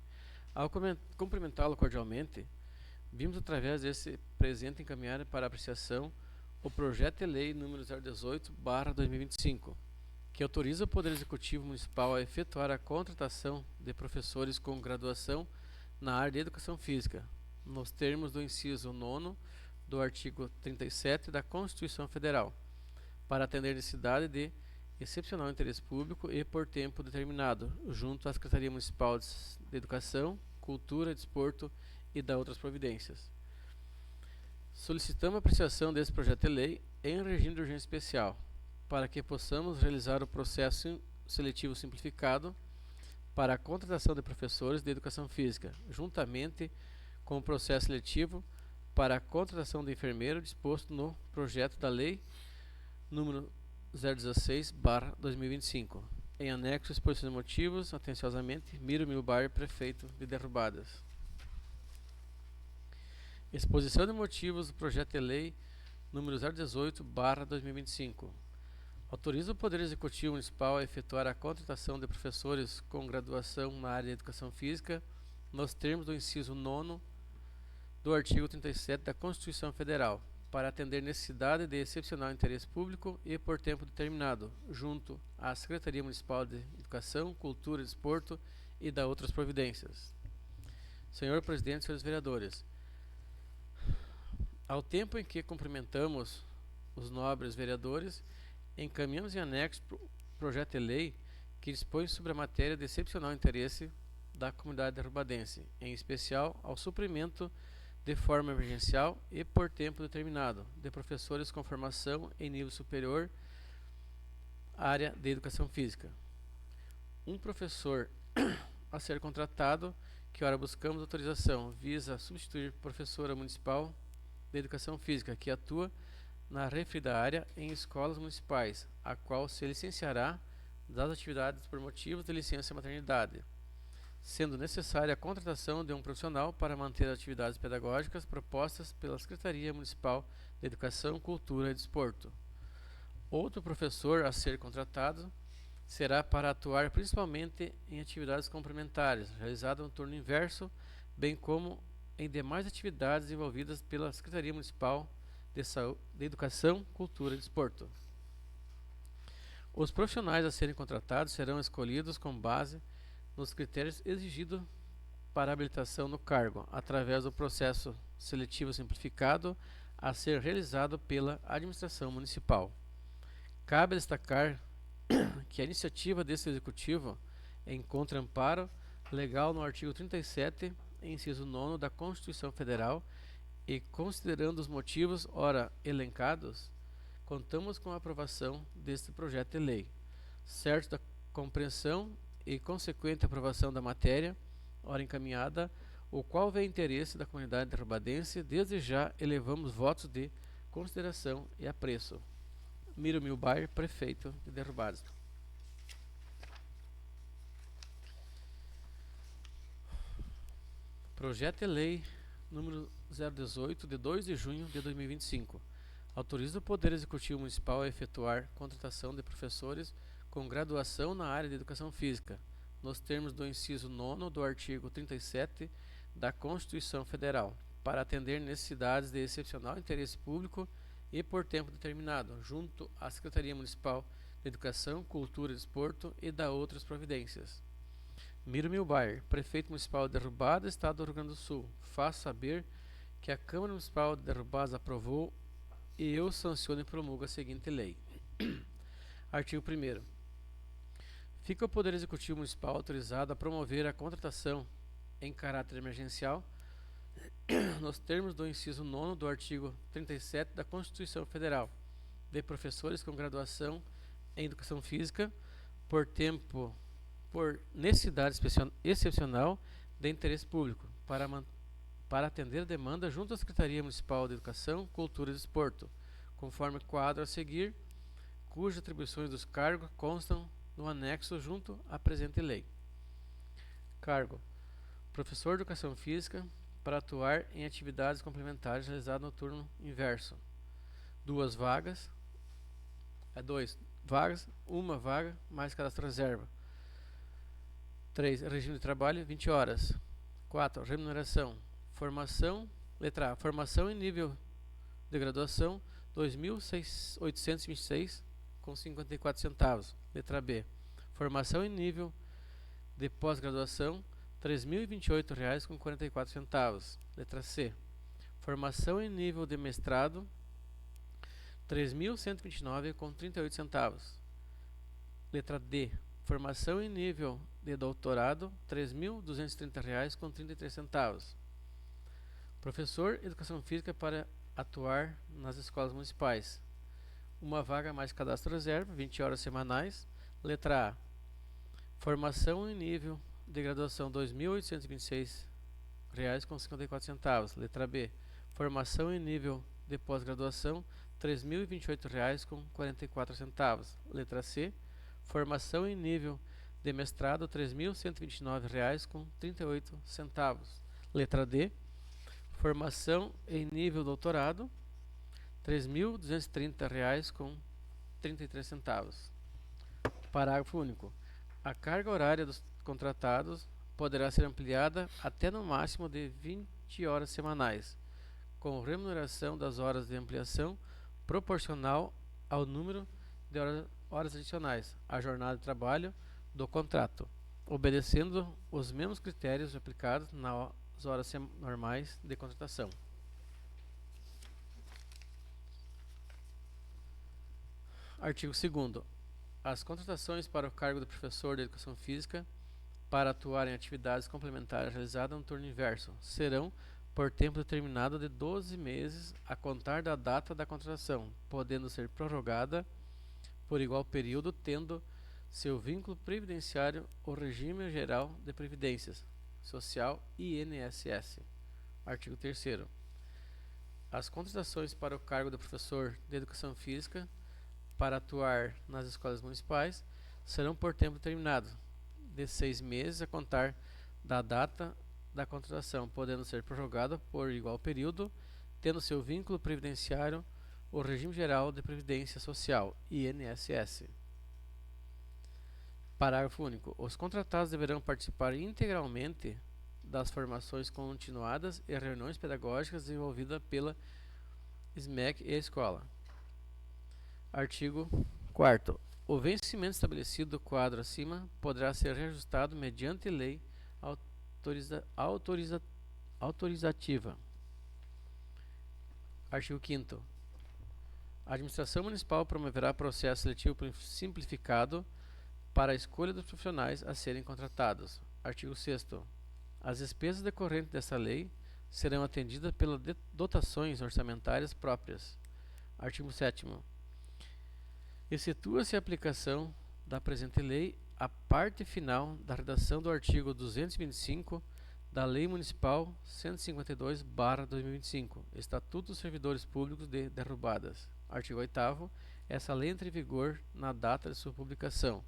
ao cumprimentá-lo cordialmente, vimos através desse presente encaminhar para apreciação o projeto de lei número 018/2025, que autoriza o Poder Executivo Municipal a efetuar a contratação de professores com graduação na área de Educação Física, nos termos do inciso 9º do artigo 37 da Constituição Federal, para atender necessidade de excepcional interesse público e por tempo determinado, junto à Secretaria Municipal de Educação, Cultura, Desporto e da outras providências. Solicitamos a apreciação desse projeto de lei em regime de urgência especial, para que possamos realizar o processo seletivo simplificado para a contratação de professores de Educação Física, juntamente com o processo seletivo para a contratação de enfermeiro disposto no projeto da Lei número 016/2025. Em anexo, exposição de motivos, atenciosamente, Miro Milbar, Prefeito de Derrubadas. Exposição de motivos do projeto de lei número 018/2025. Autoriza o Poder Executivo Municipal a efetuar a contratação de professores com graduação na área de Educação Física, nos termos do inciso 9º do artigo 37 da Constituição Federal, para atender necessidade de excepcional interesse público e por tempo determinado, junto à Secretaria Municipal de Educação, Cultura e Desporto e da outras providências. Senhor Presidente, senhores vereadores, ao tempo em que cumprimentamos os nobres vereadores, encaminhamos em anexo projeto de lei que dispõe sobre a matéria de excepcional interesse da comunidade derrubadense, em especial ao suprimento de forma emergencial e por tempo determinado de professores com formação em nível superior área de Educação Física. Um professor a ser contratado, que ora buscamos autorização, visa substituir professora municipal de Educação Física que atua na referida área em escolas municipais, a qual se licenciará das atividades por motivos de licença maternidade, sendo necessária a contratação de um profissional para manter as atividades pedagógicas propostas pela Secretaria Municipal de Educação, Cultura e Desporto. Outro professor a ser contratado será para atuar principalmente em atividades complementares, realizadas no turno inverso, bem como em demais atividades envolvidas pela Secretaria Municipal de Educação, Cultura e Desporto. Os profissionais a serem contratados serão escolhidos com base nos critérios exigidos para habilitação no cargo, através do processo seletivo simplificado a ser realizado pela administração municipal. Cabe destacar que a iniciativa desse Executivo encontra amparo legal no artigo 37, inciso 9º da Constituição Federal, e considerando os motivos ora elencados, contamos com a aprovação deste projeto de lei, certo da compreensão e consequente aprovação da matéria, ora encaminhada, o qual vê interesse da comunidade derrubadense. Desde já elevamos votos de consideração e apreço. Miro Milbar, prefeito de Derrubadas. Projeto de Lei número 018, de 2 de junho de 2025. Autoriza o Poder Executivo Municipal a efetuar contratação de professores com graduação na área de Educação Física, nos termos do inciso 9º do artigo 37 da Constituição Federal, para atender necessidades de excepcional interesse público e por tempo determinado, junto à Secretaria Municipal de Educação, Cultura e Desporto e da outras providências. Miro Milbar, prefeito municipal de Derrubadas, Estado do Rio Grande do Sul, faz saber que a Câmara Municipal de Derrubadas aprovou e eu sanciono e promulgo a seguinte lei. Artigo 1º. Fica o Poder Executivo Municipal autorizado a promover a contratação em caráter emergencial nos termos do inciso 9º do artigo 37 da Constituição Federal, de professores com graduação em Educação Física por necessidade excepcional de interesse público, para atender a demanda junto à Secretaria Municipal de Educação, Cultura e Desporto, conforme quadro a seguir, cujas atribuições dos cargos constam no anexo junto à presente lei. Cargo: professor de Educação Física, para atuar em atividades complementares realizadas no turno inverso. 2 vagas, 2 vagas, 1 vaga, mais cadastro reserva. 3. Regime de trabalho, 20 horas. 4. Remuneração. Formação, letra A, formação em nível de graduação, 2.826,54 centavos. Letra B. Formação em nível de pós-graduação, R$ 3.028,44 centavos. Letra C. Formação em nível de mestrado, R$ 3.129,38 centavos. Letra D. Formação em nível de doutorado, R$ 3.230,33 centavos. Professor de Educação Física para atuar nas escolas municipais. 1 vaga mais cadastro reserva, 20 horas semanais. Letra A. Formação em nível de graduação, R$ 2.826,54 centavos. Letra B. Formação em nível de pós-graduação, R$ 3.028,44 centavos. Letra C. Formação em nível de mestrado, R$ 3.129,38 centavos. Letra D. Formação em nível doutorado, R$ 3.230,33 centavos. Parágrafo único. A carga horária dos contratados poderá ser ampliada até no máximo de 20 horas semanais, com remuneração das horas de ampliação proporcional ao número de horas adicionais à jornada de trabalho do contrato, obedecendo os mesmos critérios aplicados nas horas normais de contratação. Artigo 2º. As contratações para o cargo de professor de Educação Física para atuar em atividades complementares realizadas no turno inverso serão por tempo determinado de 12 meses a contar da data da contratação, podendo ser prorrogada por igual período, tendo seu vínculo previdenciário o Regime Geral de Previdências Social INSS. Artigo 3º. As contratações para o cargo de professor de Educação Física para atuar nas escolas municipais serão por tempo determinado, de 6 meses a contar da data da contratação, podendo ser prorrogada por igual período, tendo seu vínculo previdenciário o Regime Geral de Previdência Social, INSS. Parágrafo único. Os contratados deverão participar integralmente das formações continuadas e reuniões pedagógicas desenvolvidas pela SMEC e a escola. Artigo 4º. O vencimento estabelecido do quadro acima poderá ser reajustado mediante lei autorizativa. Artigo 5º. A administração municipal promoverá processo seletivo simplificado para a escolha dos profissionais a serem contratados. Artigo 6º. As despesas decorrentes dessa lei serão atendidas pelas dotações orçamentárias próprias. Artigo 7º. Excetua-se a aplicação da presente lei a parte final da redação do artigo 225 da Lei Municipal 152/2025, Estatuto dos Servidores Públicos de Derrubadas. Artigo 8º. Essa lei entra em vigor na data de sua publicação,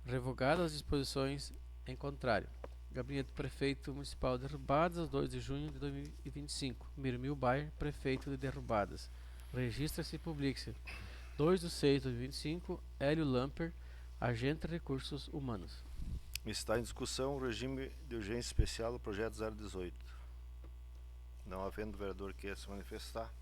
revogadas as disposições em contrário. Gabinete do Prefeito Municipal de Derrubadas, 2 de junho de 2025. Mirmil Bayer, Prefeito de Derrubadas. Registra-se e publica-se. 2 de 6 de 2025. Hélio Lamper, Agente de Recursos Humanos. Está em discussão o regime de urgência especial do projeto 018. Não havendo vereador que queira se manifestar,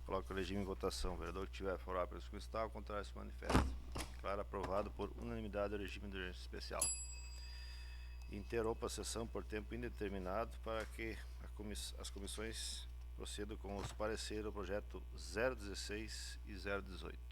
coloco o regime em votação. O vereador que tiver favorável para solicitar, ao contrário se manifesta. Declaro aprovado por unanimidade o regime de urgência especial. Interrompa a sessão por tempo indeterminado para que as comissões procedam com os pareceres do projeto 016 e 018.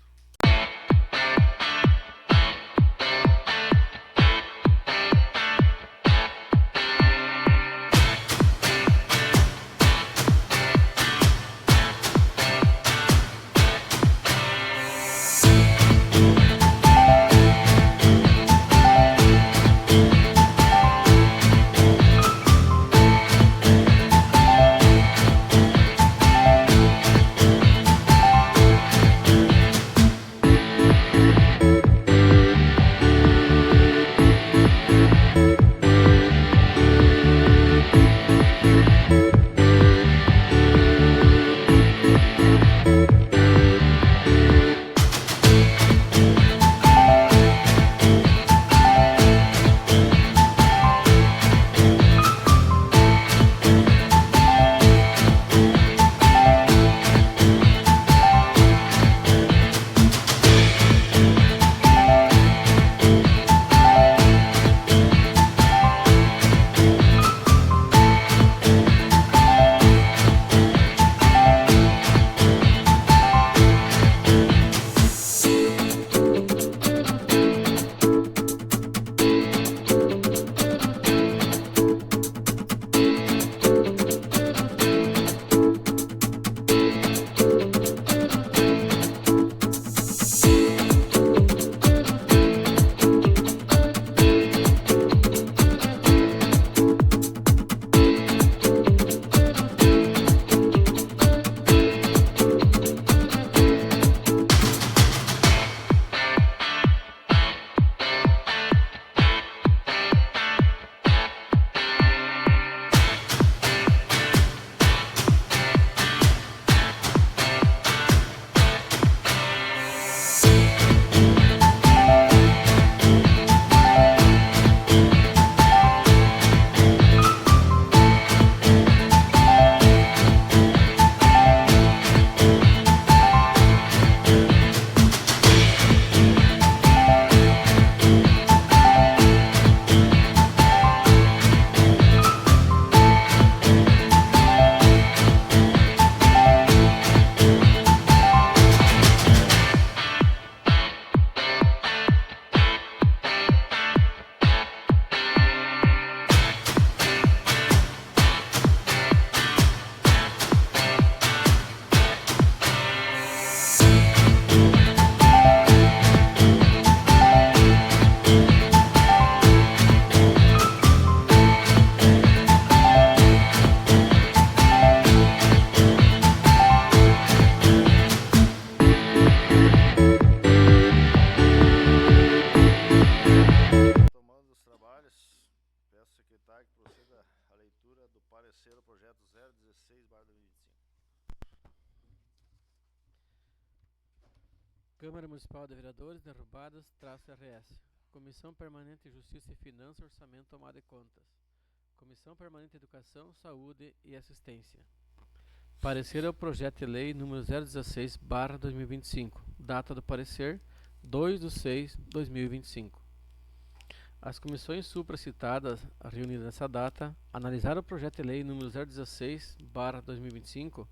parecer o projeto 016/2025. Câmara Municipal de Vereadores, Derrubadas, -RS. Comissão Permanente de Justiça e Finanças, Orçamento, Tomada de Contas. Comissão Permanente de Educação, Saúde e Assistência. Parecer ao projeto de lei número 016/2025. Data do parecer, 2/6/2025. As comissões supracitadas, reunidas nessa data, analisaram o projeto de lei número 016/2025,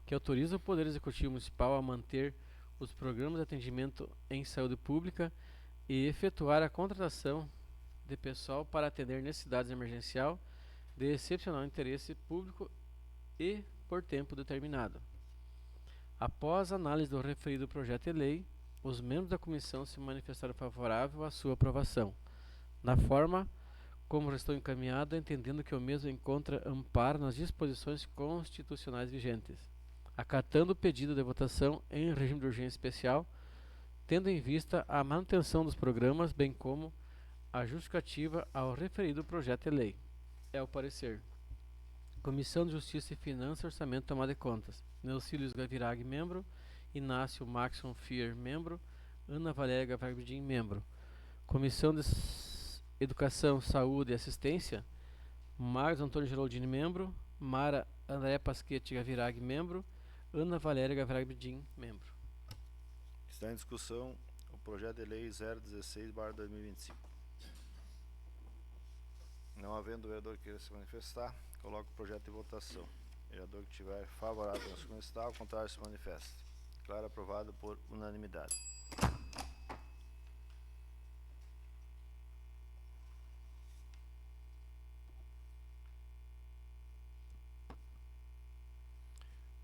que autoriza o Poder Executivo Municipal a manter os programas de atendimento em saúde pública e efetuar a contratação de pessoal para atender necessidades emergencial de excepcional interesse público e por tempo determinado. Após a análise do referido projeto de lei, os membros da comissão se manifestaram favorável à sua aprovação, na forma como já estou encaminhado, entendendo que o mesmo encontra amparo nas disposições constitucionais vigentes, acatando o pedido de votação em regime de urgência especial, tendo em vista a manutenção dos programas, bem como a justificativa ao referido projeto de lei. É o parecer. Comissão de Justiça e Finanças, Orçamento e Tomada de Contas. Neucílios Gavirag, membro. Inácio Maxon Fier, membro. Ana Valéria Gavirag Bedin, membro. Comissão de Educação, Saúde e Assistência. Marcos Antônio Geraldini, membro. Mara André Pasquete Gavirag, membro. Ana Valéria Gavirag Bedin, membro. Está em discussão o projeto de lei 016/2025. Não havendo vereador que queira se manifestar, coloco o projeto em votação. Vereador que estiver favorável ao segundo está, ao contrário se manifesta. Declaro aprovado por unanimidade.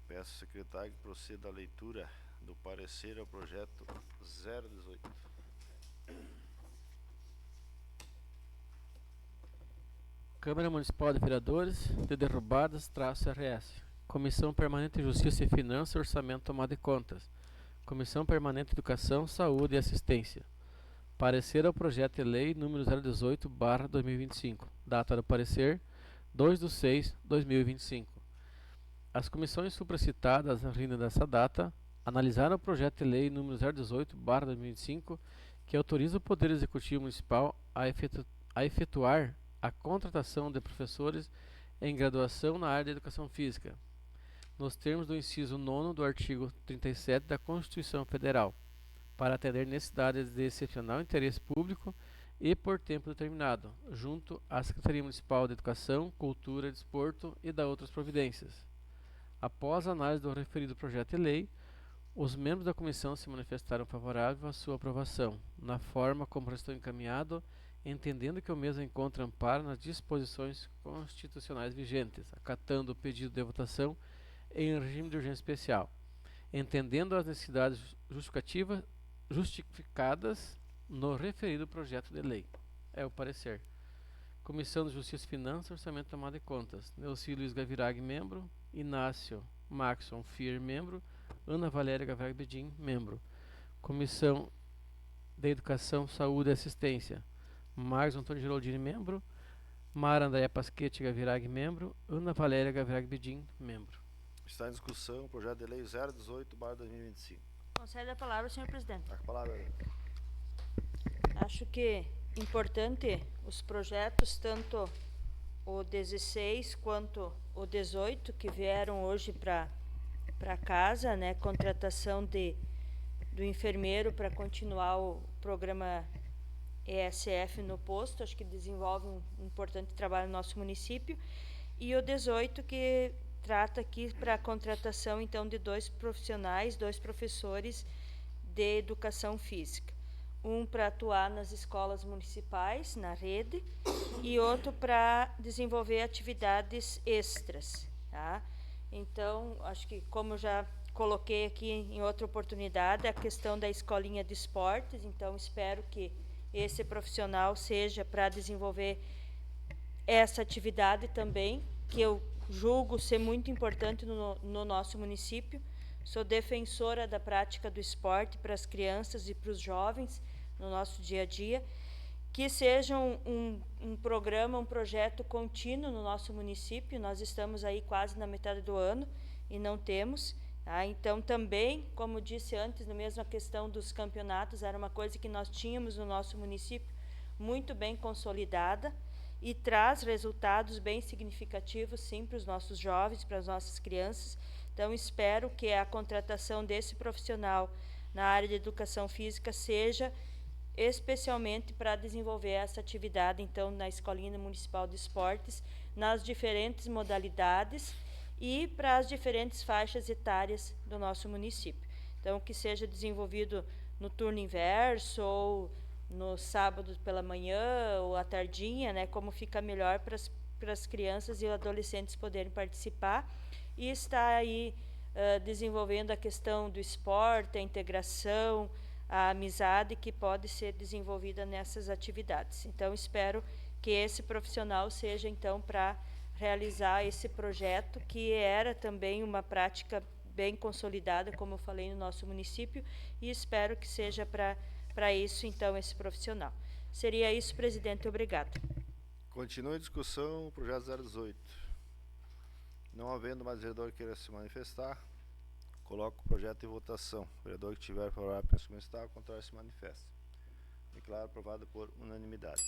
Peço ao secretário que proceda à leitura do parecer ao projeto 018. Câmara Municipal de Vereadores de Derrubadas, -RS. Comissão Permanente de Justiça e Finanças, Orçamento e Tomada de Contas. Comissão Permanente de Educação, Saúde e Assistência. Parecer ao projeto de lei número 018/2025. Data do parecer 2/6/2025. As comissões supracitadas na reunião dessa data analisaram o projeto de lei número 018/2025, que autoriza o Poder Executivo Municipal a efetuar a contratação de professores em graduação na área de Educação Física, nos termos do inciso 9º do artigo 37 da Constituição Federal, para atender necessidades de excepcional interesse público e por tempo determinado, junto à Secretaria Municipal de Educação, Cultura, Desporto e da outras providências. Após a análise do referido projeto de lei, os membros da comissão se manifestaram favoráveis à sua aprovação, na forma como restou encaminhado, entendendo que o mesmo encontra amparo nas disposições constitucionais vigentes, acatando o pedido de votação em regime de urgência especial, entendendo as necessidades justificadas no referido projeto de lei. É o parecer. Comissão de Justiça e Finanças, Orçamento e Tomada de Contas. Neucílios Gavirag, membro. Inácio Maxon Fier, membro. Ana Valéria Gavirag Bedin, membro. Comissão de Educação, Saúde e Assistência. Marcos Antônio Geraldini, membro. Mara Andréa Pasquete Gavirag, membro. Ana Valéria Gavirag Bedin, membro. Está em discussão o projeto de lei 018/2025. Concede a palavra, senhor presidente. A palavra é. Acho que importante os projetos, tanto o 16 quanto o 18, que vieram hoje para casa, né? Contratação do enfermeiro para continuar o programa ESF no posto, acho que desenvolve um importante trabalho no nosso município. E o 18, que trata aqui para a contratação, então, de 2 profissionais, 2 professores de educação física. Um para atuar nas escolas municipais, na rede, e outro para desenvolver atividades extras, tá? Então, acho que, como eu já coloquei aqui em outra oportunidade, a questão da escolinha de esportes, então espero que esse profissional seja para desenvolver essa atividade também, que eu julgo ser muito importante no nosso município. Sou defensora da prática do esporte para as crianças e para os jovens no nosso dia a dia, que seja um programa, um projeto contínuo no nosso município. Nós estamos aí quase na metade do ano e não temos. Tá? Então, também, como disse antes, na mesma questão dos campeonatos, era uma coisa que nós tínhamos no nosso município muito bem consolidada e traz resultados bem significativos, sim, para os nossos jovens, para as nossas crianças. Então, espero que a contratação desse profissional na área de educação física seja especialmente para desenvolver essa atividade, então, na Escolinha Municipal de Esportes, nas diferentes modalidades e para as diferentes faixas etárias do nosso município. Então, que seja desenvolvido no turno inverso ou no sábado pela manhã ou à tardinha, né, como fica melhor para as crianças e adolescentes poderem participar, e está aí desenvolvendo a questão do esporte, a integração, a amizade que pode ser desenvolvida nessas atividades. Então, espero que esse profissional seja, então, para realizar esse projeto, que era também uma prática bem consolidada, como eu falei, no nosso município, e espero que seja para isso, então, esse profissional. Seria isso, presidente. Obrigada. Continua em discussão o projeto 018. Não havendo mais vereador que queira se manifestar, coloco o projeto em votação. O vereador que tiver favorável para se manifestar, ao contrário se manifesta. Declaro aprovado por unanimidade.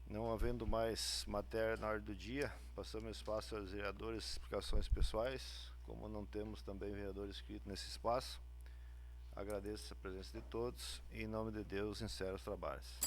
Não havendo mais matéria na ordem do dia, passamos o espaço aos vereadores, explicações pessoais. Como não temos também vereador inscrito nesse espaço, agradeço a presença de todos e, em nome de Deus, encerro os trabalhos.